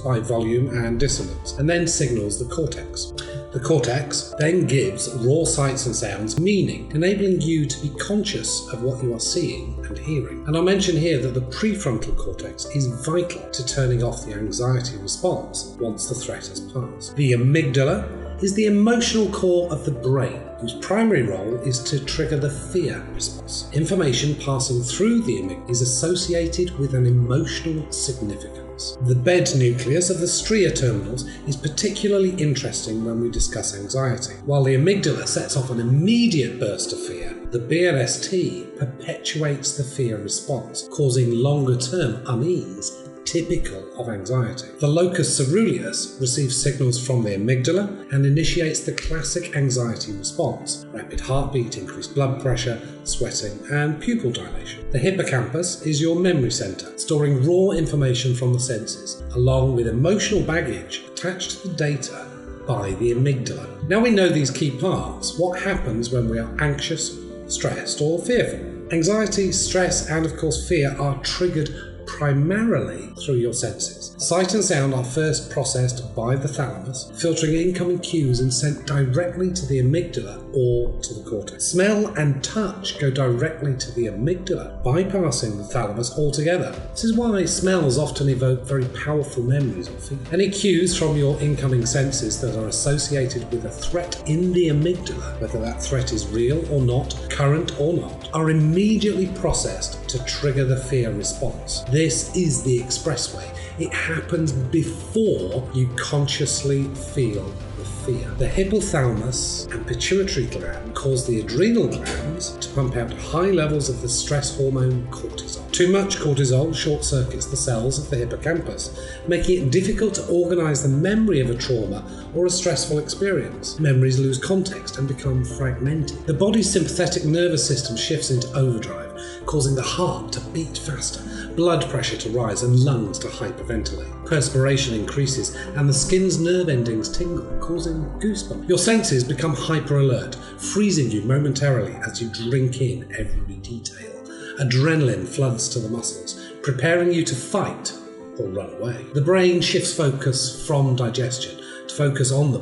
by volume and dissonance, and then signals the cortex. The cortex then gives raw sights and sounds meaning, enabling you to be conscious of what you are seeing and hearing. And I'll mention here that the prefrontal cortex is vital to turning off the anxiety response once the threat has passed. The amygdala is the emotional core of the brain, whose primary role is to trigger the fear response. Information passing through the amygdala is associated with an emotional significance. The bed nucleus of the stria terminals is particularly interesting when we discuss anxiety. While the amygdala sets off an immediate burst of fear, the BNST perpetuates the fear response, causing longer-term unease typical of anxiety. The locus coeruleus receives signals from the amygdala and initiates the classic anxiety response: rapid heartbeat, increased blood pressure, sweating, and pupil dilation. The hippocampus is your memory center, storing raw information from the senses, along with emotional baggage attached to the data by the amygdala. Now we know these key parts, what happens when we are anxious, stressed, or fearful? Anxiety, stress, and of course fear are triggered primarily through your senses. Sight and sound are first processed by the thalamus, filtering incoming cues and sent directly to the amygdala or to the cortex. Smell and touch go directly to the amygdala, bypassing the thalamus altogether. This is why smells often evoke very powerful memories or feelings. Any cues from your incoming senses that are associated with a threat in the amygdala, whether that threat is real or not, current or not, are immediately processed to trigger the fear response. This is the expressway. It happens before you consciously feel the fear. The hypothalamus and pituitary gland cause the adrenal glands to pump out high levels of the stress hormone cortisol. Too much cortisol short-circuits the cells of the hippocampus, making it difficult to organize the memory of a trauma or a stressful experience. Memories lose context and become fragmented. The body's sympathetic nervous system shifts into overdrive, causing the heart to beat faster, blood pressure to rise, and lungs to hyperventilate. Perspiration increases and the skin's nerve endings tingle, causing goosebumps. Your senses become hyper-alert, freezing you momentarily as you drink in every detail. Adrenaline floods to the muscles, preparing you to fight or run away. The brain shifts focus from digestion to focus on the